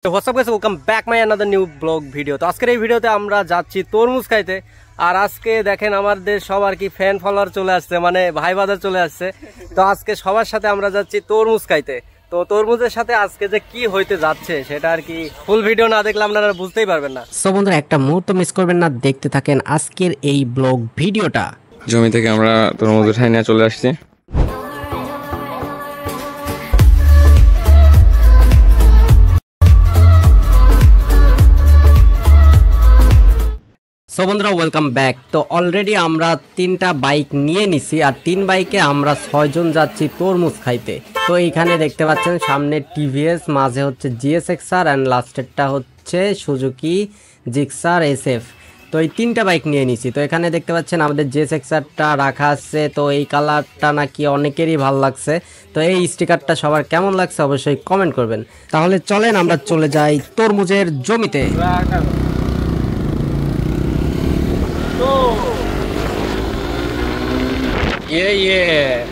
WhatsApp guys, welcome back my another new blog video. তো আজকের এই ভিডিওতে আমরা যাচ্ছি তরমুজ খাইতে। আর আজকে দেখেন আমাদের সবার কি ফ্যান ফলোয়ার চলে আসছে, মানে ভাই বাজার চলে আসছে। তো আজকে সবার সাথে আমরা যাচ্ছি তরমুজ খাইতে। তো তরমুজের সাথে আজকে যে কি হইতে যাচ্ছে সেটা আর কি ফুল ভিডিও না দেখলে আপনারা বুঝতেই পারবেন না। সো বন্ধুরা, একটা মুহূর্ত মিস করবেন না, দেখতে থাকেন আজকের এই ব্লগ ভিডিওটা। জমি থেকে আমরা তরমুজ উঠাই নিয়ে চলে আসছি। সো বন্ধুরা, ওয়েলকাম ব্যাক। তো অলরেডি আমরা 3টা বাইক নিয়ে নিছি, আর 3 বাইকে আমরা 6 জন যাচ্ছি তরমুজ খাইতে। তো এইখানে দেখতে পাচ্ছেন সামনে টিভিএস, মাঝে হচ্ছে জিএসএক্সআর অ্যান্ড লাস্টেরটা হচ্ছে সুজুকি জিক্সার এসএফ। তো এই 3টা বাইক নিয়ে নিছি। তো এখানে দেখতে পাচ্ছেন আমাদের জিএসএক্সআরটা রাখা আছে। তো এই কালারটা নাকি অনেকেরই ভালো লাগছে। তো এই স্টিকারটা সবার কেমন লাগছে অবশ্যই কমেন্ট করবেন। তাহলে চলেন আমরা চলে যাই তরমুজের জমিতে। Yeah.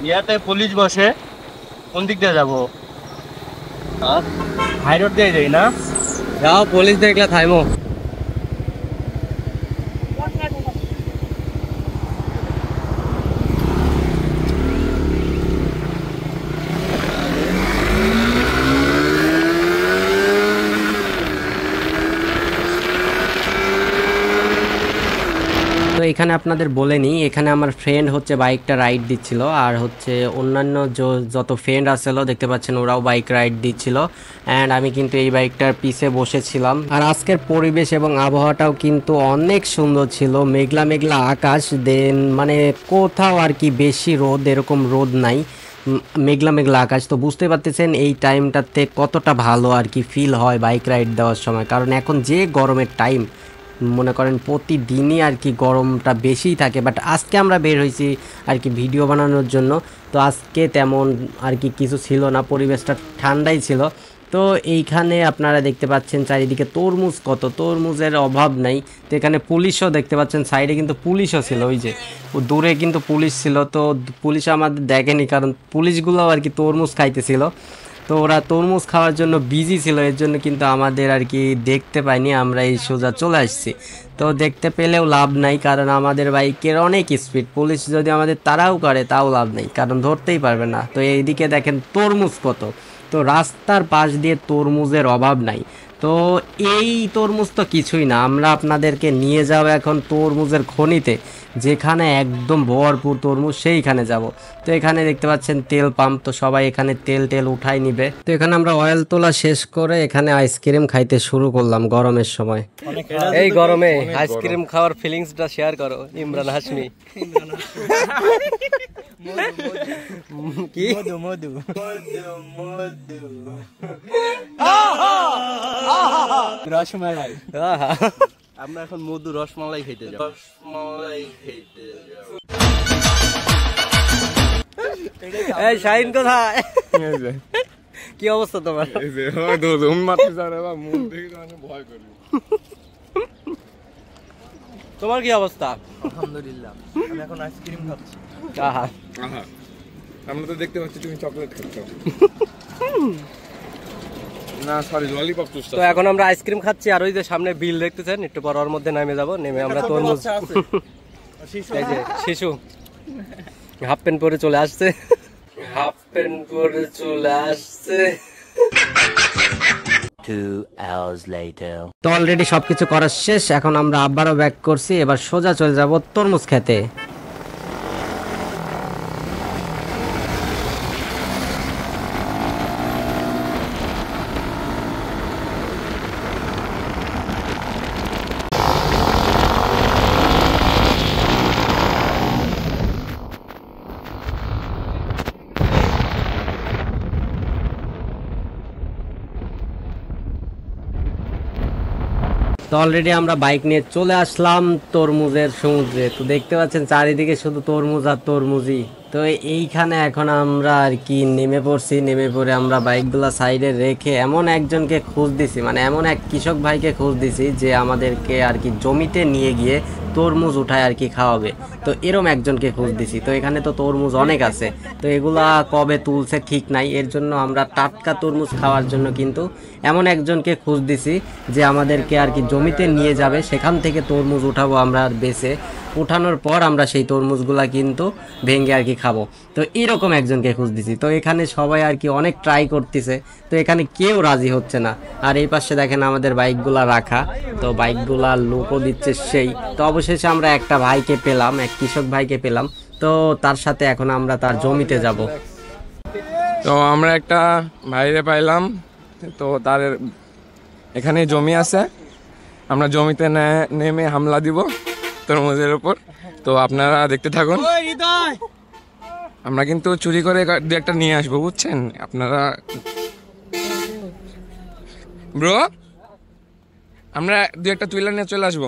ইয়াতে পুলিশ বসে, কোন দিক দিয়ে যাবো? হাই রোড দিয়ে যাই না? যাও, পুলিশ দেখলে থাইমো। তো এখানে আপনাদের বলে নিই, এখানে আমার ফ্রেন্ড হচ্ছে বাইকটা রাইড দিচ্ছিল, আর হচ্ছে অন্যান্য যত ফ্রেন্ড আসছিল দেখতে পাচ্ছেন ওরাও বাইক রাইড দিচ্ছিল। অ্যান্ড আমি কিন্তু এই বাইকটার পিছে বসেছিলাম। আর আজকের পরিবেশ এবং আবহাওয়াটাও কিন্তু অনেক সুন্দর ছিল, মেঘলা মেঘলা আকাশ, দেন মানে কোথাও আর কি বেশি রোদ, এরকম রোদ নাই, মেঘলা মেঘলা আকাশ। তো বুঝতে পারতেছেন এই টাইমটাতে কতটা ভালো আর কি ফিল হয় বাইক রাইড দেওয়ার সময়। কারণ এখন যে গরমের টাইম, মনে করেন প্রতিদিনই আর কি গরমটা বেশিই থাকে। বাট আজকে আমরা বের হয়েছি আর কি ভিডিও বানানোর জন্য। তো আজকে তেমন আর কি কিছু ছিল না, পরিবেশটা ঠান্ডাই ছিল। তো এইখানে আপনারা দেখতে পাচ্ছেন চারিদিকে তরমুজ, কত তরমুজের অভাব নাই। তো এখানে পুলিশও দেখতে পাচ্ছেন, সাইডে কিন্তু পুলিশও ছিল, ওই যে দূরে কিন্তু পুলিশ ছিল। তো পুলিশ আমাদের দেখেনি, কারণ পুলিশগুলো আর কি তরমুজ খাইতেছিল। তো ওরা তরমুজ খাওয়ার জন্য বিজি ছিল, এর জন্য কিন্তু আমাদের আর কি দেখতে পাইনি, আমরা এই সোজা চলে আসছি। তো দেখতে পেলেও লাভ নাই, কারণ আমাদের বাইকের অনেক স্পিড, পুলিশ যদি আমাদের তাড়াও করে তাও লাভ নেই, কারণ ধরতেই পারবে না। তো এইদিকে দেখেন তরমুজ কত, তো রাস্তার পাশ দিয়ে তরমুজের অভাব নাই। তো এই তরমুজ তো কিছুই না, আমরা আপনাদেরকে নিয়ে যাব এখন তরমুজের খনিতে, যেখানে একদম ভরপুর তরমুজ, সেইখানে যাব। তো এখানে দেখতে পাচ্ছেন তেল পাম্প, তো সবাই এখানে তেল উঠাই নিবে। তো এখানে আমরা অয়েল তোলা শেষ করে এখানে আইসক্রিম খাইতে শুরু করলাম গরমের সময়। এই গরমে আইসক্রিম খাওয়ার ফিলিংসটা শেয়ার করো ইমরান হাশমি। কি মধু রসমালাই, আমরা এখন মধু রসমালাই খেতে যাব। এই শাহিন কোথায়? কি অবস্থা তোমার? তোমার কি অবস্থা? আলহামদুলিল্লাহ, আমি এখন আইসক্রিম খাচ্ছি। আহা, আমরা তো দেখতে পাচ্ছি তুমি চকলেট খাচ্ছ। না সরি, ললিপপ চুষছো। তো এখন আমরা আইসক্রিম খাচ্ছি, আর ওই যে সামনে বিল দেখতেছেন, একটু পর ওর মধ্যে নেমে যাব, নেমে আমরা তরমুজ। এই যে শিশু হাফ প্যান্ট পরে চলে আসছে, তো অলরেডি সবকিছু করা শেষ, এখন আমরা আবারও ব্যাক করছি, এবার সোজা চলে যাব তরমুজ খেতে। তো অলরেডি আমরা বাইক নিয়ে চলে আসলাম তরমুজের সমুদ্রে। তো দেখতে পাচ্ছেন চারিদিকে শুধু তরমুজ আর তরমুজই। তো এইখানে এখন আমরা আর কি নেমে পড়ছি। নেমে পড়ে আমরা বাইকগুলো সাইডে রেখে এমন একজনকে খোঁজ দিছি, মানে এমন এক কৃষক ভাইকে খোঁজ দিছি যে আমাদেরকে আর কি জমিতে নিয়ে গিয়ে তরমুজ উঠায় আর কি খাওয়াবে। তো এরম একজনকে খোঁজ দিছি। তো এখানে তো তরমুজ অনেক আছে, তো এগুলা কবে তুলছে ঠিক নাই, এর জন্য আমরা টাটকা তরমুজ খাওয়ার জন্য কিন্তু এমন একজনকে খোঁজ দিছি যে আমাদেরকে আর কি জমিতে নিয়ে যাবে, সেখান থেকে তরমুজ উঠাবো আমরা আর বেছে। উঠানোর পর আমরা সেই তরমুজগুলা কিন্তু ভেঙে আর কি খাবো। তো এরকম একজনকে খোঁজ দিছি। তো এখানে সবাই আর কি অনেক ট্রাই করতেছে, তো এখানে কেউ রাজি হচ্ছে না। আর এই পাশে দেখেন আমাদের বাইকগুলা রাখা, তো বাইকগুলা লোকও দিচ্ছে সেই। তো অবশেষে আমরা একটা ভাইকে পেলাম, এক কৃষক ভাইকে পেলাম। তো তার সাথে এখন আমরা তার জমিতে যাব। তো আমরা একটা ভাইরে পাইলাম, তো তার এখানে জমি আছে, আমরা জমিতে নেমে হামলা দিব তরমুজের উপর। তো আপনারা দেখতে থাকুন। আমরা কিন্তু চুরি করে দু একটা নিয়ে আসবো, বুঝছেন আপনারা ব্রো। আমরা দু একটা তুইলা নিয়ে চলে আসবো।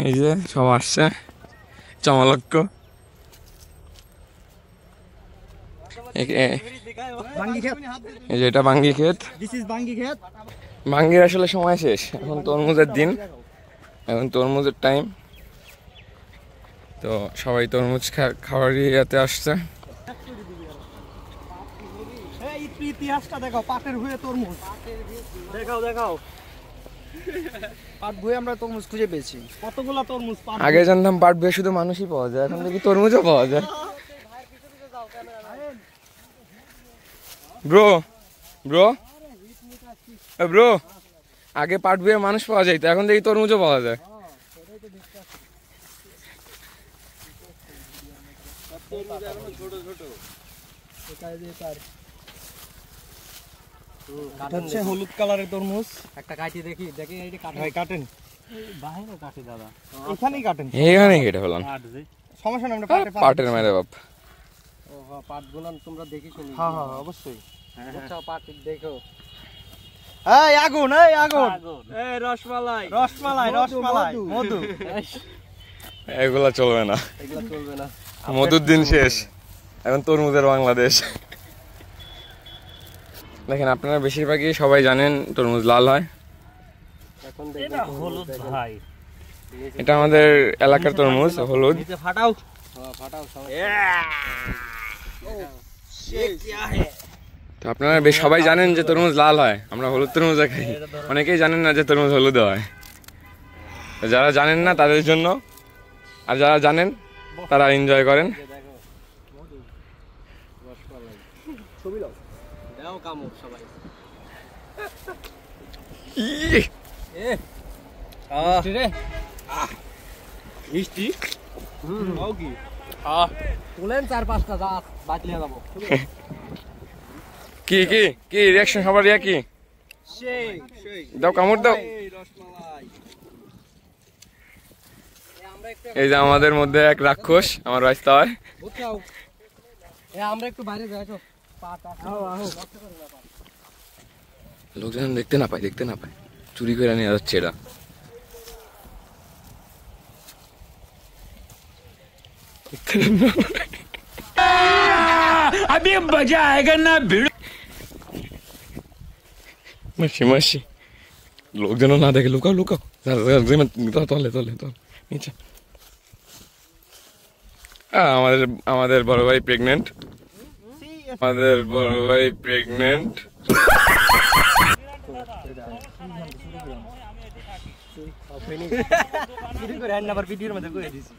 এই যে সব আসছে চমলক্ষ। এই যে এটা বাঙ্গি ক্ষেত। বাঙ্গির আসলে সময় শেষ, এখন তরমুজের দিন, এখন তরমুজের টাইম। তো সবাই তরমুজ খাওয়ার ইয়াতে আসছে। ইতিহাসটা দেখাও, পাটের ভুঁয়ে তরমুজ দেখাও। পাট ভুঁয়ে আমরা তরমুজ খুঁজে পেয়েছি। কতগুলা তরমুজ। আগে জানতাম পাট ভুঁয়ে শুধু মানুষই পাওয়া যায়, এখন দেখি তরমুজও পাওয়া যায়। ব্রো ব্রো ব্রো, আগে পাট ভুঁয়ে মানুষ পাওয়া যায়, তো এখন দেখি তরমুজও পাওয়া যায়। হচ্ছে হলুদ কালারের তরমুজ। একটা কাটি দেখি এইটা কাটেন। ভাই কাটেন, বাইরে কাটি দাদা, এখানেই কাটেন, এইখানে কেটে ফেলাম। সমস্যা নেই। আমরা পাটের মেরে বাপ। ও পাটগুলো তোমরা দেখি শুনি। হ্যাঁ অবশ্যই। বুঝছো, পাট দেখো। এই আগুন, এই আগুন, এই রসমালাই মধু। এগুলা চলবে না, এগুলো চলবে না। মধুর দিন শেষ, এখন তরমুজের বাংলাদেশ। দেখেন আপনারা বেশিরভাগই সবাই জানেন তরমুজ লাল হয়। এখন দেখো হলুদ ভাই, এটা আমাদের এলাকার তরমুজ হলুদ। নিচে ফাটাও। ফাটাও সবাই। তো আপনারা বেশ সবাই জানেন যে তরমুজ লাল হয়, আমরা হলুদ তরমুজ খাই। অনেকেই জানেন না যে তরমুজ হলুদ হয়। তো যারা জানেন না তাদের জন্য, আর যারা জানেন তারা এনজয় করেন। ছবি দাও, দাও কামড় সবাই। মিষ্টি। তুলেন 4-5টা জাত বাতলিয়ে যাবো। কি কি কি রিয়াকশন, সবার রিয়া কি? দাও কামড় দাও। এই যে আমাদের মধ্যে এক রাক্ষস, আমার রাস্তা হয়। আমরা একটু বাইরে যাই। লোকজন দেখতে না পায়, চুরি করে নিয়ে যাচ্ছে এরা। মাসি লোকজন না দেখে লুকাও তলে নিচে। আমাদের বড় ভাই প্রেগনেন্ট। ভিডিওর মধ্যে করে দিছি।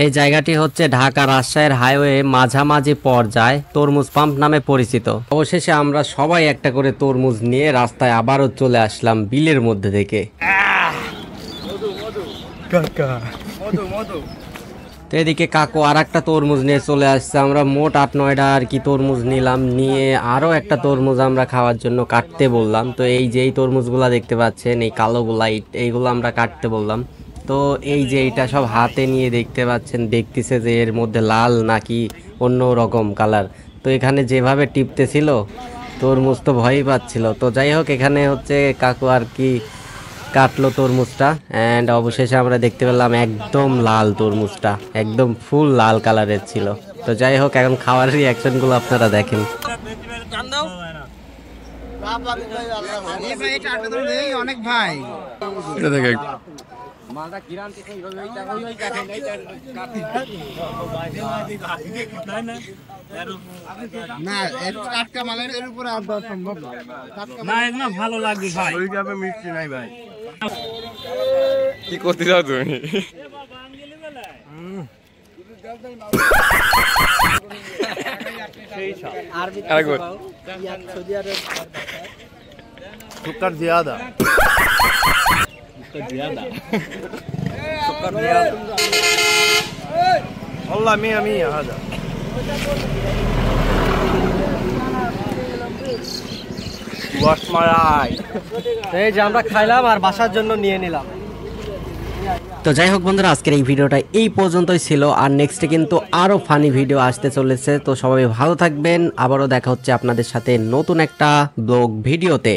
এই জায়গাটি হচ্ছে ঢাকা রাজশাহীর হাইওয়ে মাঝামাঝি পর্যায়ে তরমুজ পাম্প নামে পরিচিত। অবশেষে আমরা সবাই একটা করে তরমুজ নিয়ে রাস্তায় আবারও চলে আসলাম বিলের মধ্যে থেকে। তো এদিকে কাকু আর একটা তরমুজ নিয়ে চলে আসছে। আমরা মোট 8-9টা আর কি তরমুজ নিলাম, নিয়ে আরও একটা তরমুজ আমরা খাওয়ার জন্য কাটতে বললাম। তো এই যে এই তরমুজগুলা দেখতে পাচ্ছেন, এই কালোগুলা, এইগুলো আমরা কাটতে বললাম। তো এই যে এটা সব হাতে নিয়ে দেখতে পাচ্ছেন, দেখতেছে যে এর মধ্যে লাল নাকি অন্য রকম কালার। তো এখানে যেভাবে টিপতেছিল তরমুজ তো ভয়ই পাচ্ছিল। তো যাই হোক, এখানে হচ্ছে কাকু আর কি কাটলো তরমুজটা, অ্যান্ড অবশেষে আমরা দেখতে পেলাম একদম লাল তরমুজটা, একদম ফুল লাল কালারের ছিল। তো যাই হোক, এখন খাওয়ার রিয়াকশনগুলো আপনারা দেখেন। অনেক ভাই এটা দেখে না টাটকা মালের এর উপরে আর দেওয়া সম্ভব না, একদম ভালো লাগবে ভাই। মিষ্টি নাই ভাই। কি করতে চাও তুমি? আরেকবার। सुकर ज्यादा والله مية مية هذا واش ماراي এই যে আমরা খাইলাম আর বাসার জন্য নিয়ে নিলাম। তো যাই হোক বন্ধুরা, আজকের এই ভিডিওটা এই পর্যন্তই ছিল। আর নেক্সটে কিন্তু আরও ফানি ভিডিও আসতে চলেছে। তো সবাই ভালো থাকবেন, আবারও দেখা হচ্ছে আপনাদের সাথে নতুন একটা ব্লগ ভিডিওতে।